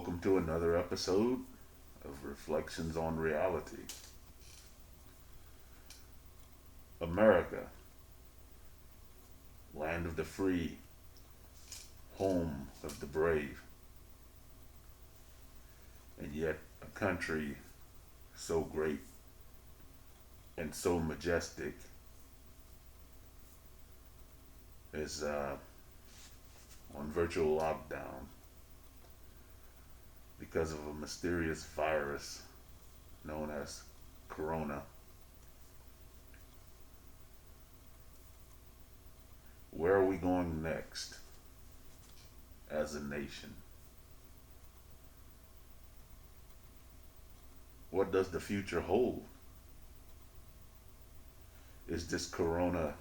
welcome to another episode of Reflections on Reality. America, land of the free, home of the brave, and yet a country so great and so majestic is on virtual lockdown because of a mysterious virus known as Corona. Where are we going next as a nation? What does the future hold? Is this Corona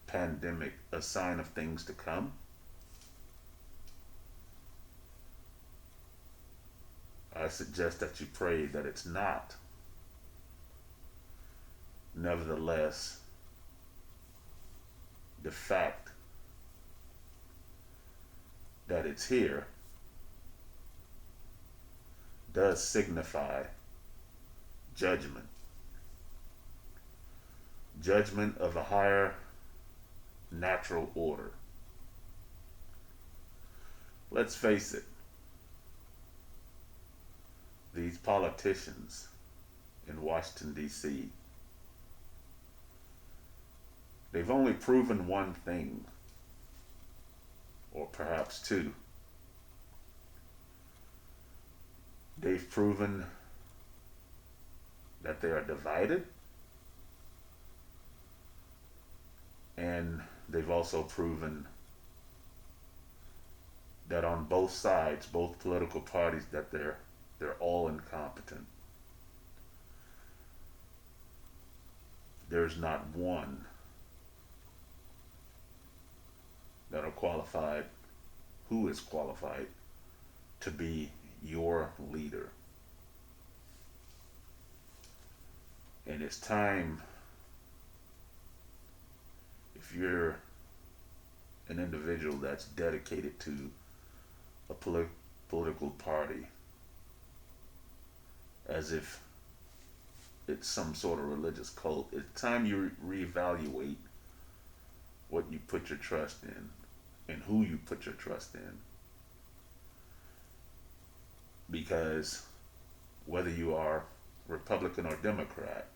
pandemic a sign of things to come? I suggest that you pray that it's not. Nevertheless, the fact that it's here does signify judgment. Judgment of a higher natural order. Let's face it, these politicians in Washington, D.C., they've only proven one thing, or perhaps two. They've proven that they are divided, and they've also proven that on both sides, both political parties, that they're all incompetent. There's not one that are qualified, who is qualified to be your leader. And it's time, if you're an individual that's dedicated to a political party, as if it's some sort of religious cult, it's time you reevaluate what you put your trust in and who you put your trust in. Because whether you are Republican or Democrat,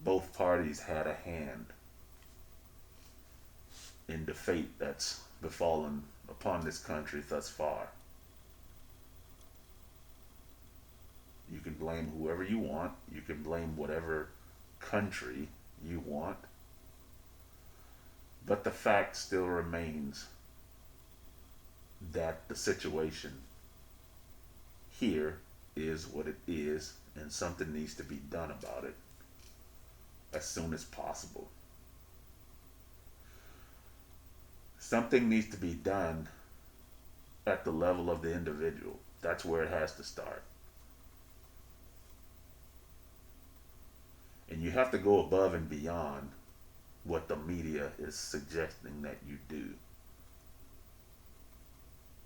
both parties had a hand in the fate that's befallen upon this country thus far. You can blame whoever you want. You can blame whatever country you want. But the fact still remains that the situation here is what it is, and something needs to be done about it as soon as possible. Something needs to be done at the level of the individual. That's where it has to start. And you have to go above and beyond what the media is suggesting that you do.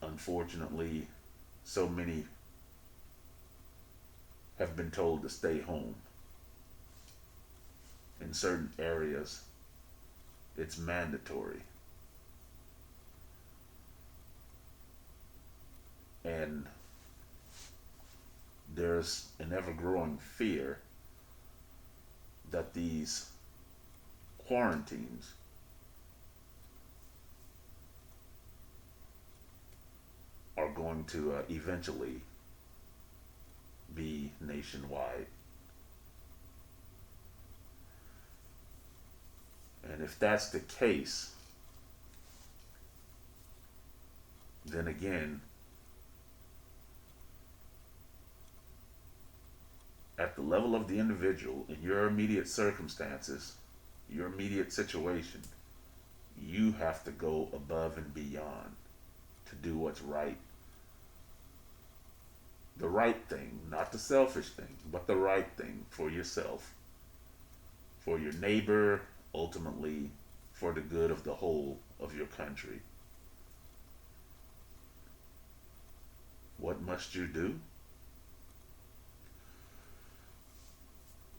Unfortunately, so many have been told to stay home. In certain areas, it's mandatory. And there's an ever-growing fear that these quarantines are going to eventually be nationwide. And if that's the case, then again, at the level of the individual, in your immediate circumstances, your immediate situation, you have to go above and beyond to do what's right. The right thing, not the selfish thing, but the right thing for yourself, for your neighbor, ultimately for the good of the whole of your country. What must you do?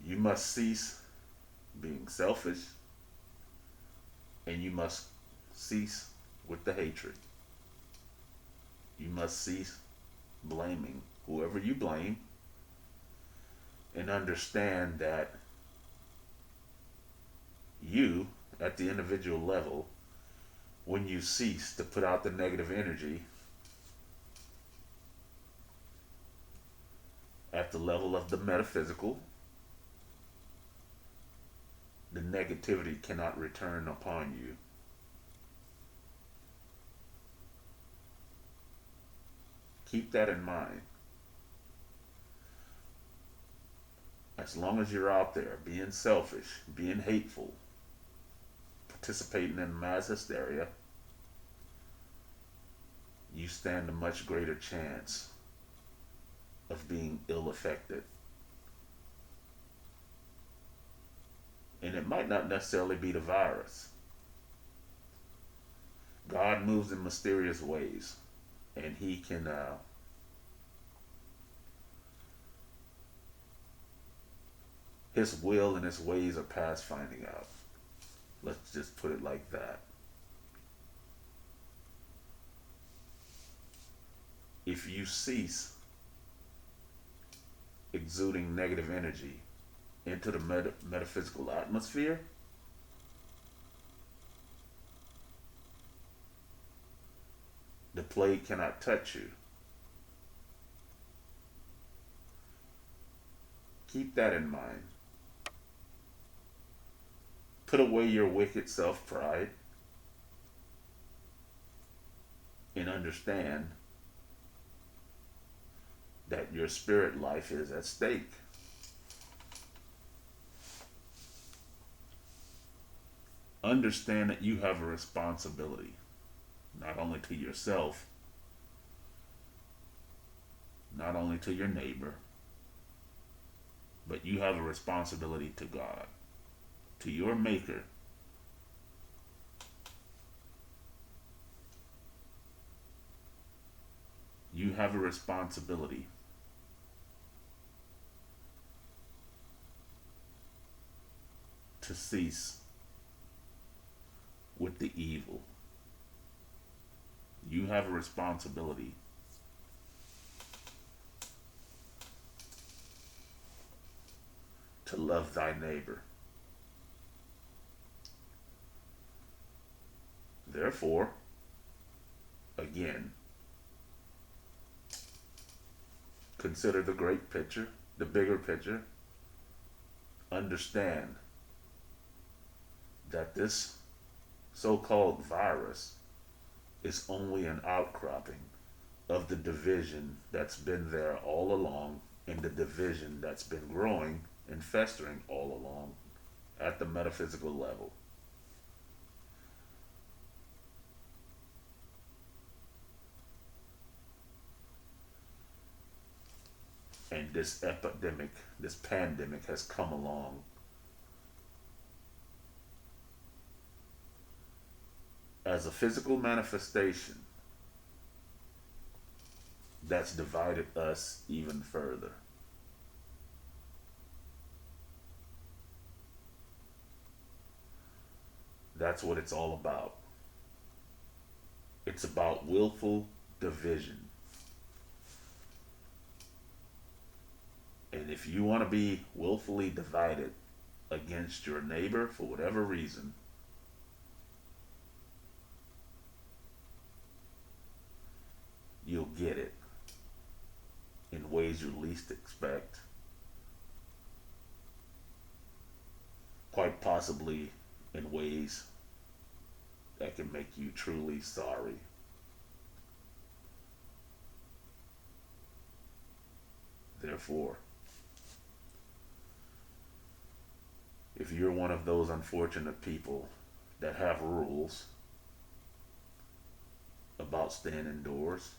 You must cease being selfish, and you must cease with the hatred. You must cease blaming whoever you blame, and understand that you, at the individual level, when you cease to put out the negative energy at the level of the metaphysical, the negativity cannot return upon you. Keep that in mind. As long as you're out there being selfish, being hateful, participating in mass hysteria, you stand a much greater chance of being ill affected. And it might not necessarily be the virus. God moves in mysterious ways, and He can His will and His ways are past finding out. Let's just put it like that. If you cease exuding negative energy into the metaphysical atmosphere, the plague cannot touch you. Keep that in mind. Put away your wicked self-pride and understand that your spirit life is at stake. Understand that you have a responsibility, not only to yourself, not only to your neighbor, but you have a responsibility to God, to your Maker. You have a responsibility to cease with the evil. You have a responsibility to love thy neighbor. Therefore, again, consider the great picture, the bigger picture. Understand that this so-called virus is only an outcropping of the division that's been there all along, and the division that's been growing and festering all along at the metaphysical level. And this epidemic, this pandemic has come along as a physical manifestation that's divided us even further. That's what it's all about. It's about willful division. And if you want to be willfully divided against your neighbor for whatever reason, you'll get it in ways you least expect. Quite possibly in ways that can make you truly sorry. Therefore, if you're one of those unfortunate people that have rules about staying indoors,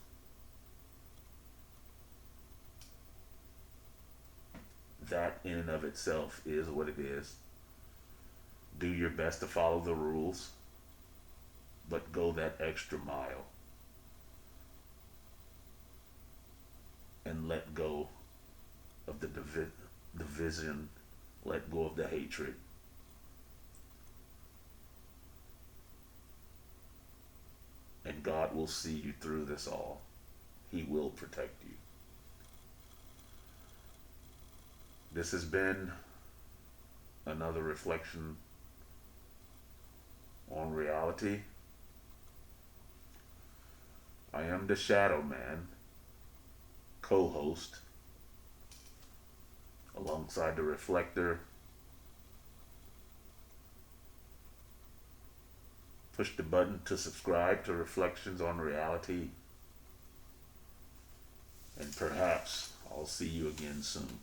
that in and of itself is what it is. Do your best to follow the rules, but go that extra mile. and let go of the division, let go of the hatred. And God will see you through this all. He will protect you. This has been another reflection on reality. I am the ShadowMan, co-host, alongside the Reflector. Push the button to subscribe to Reflections on Reality, and perhaps I'll see you again soon.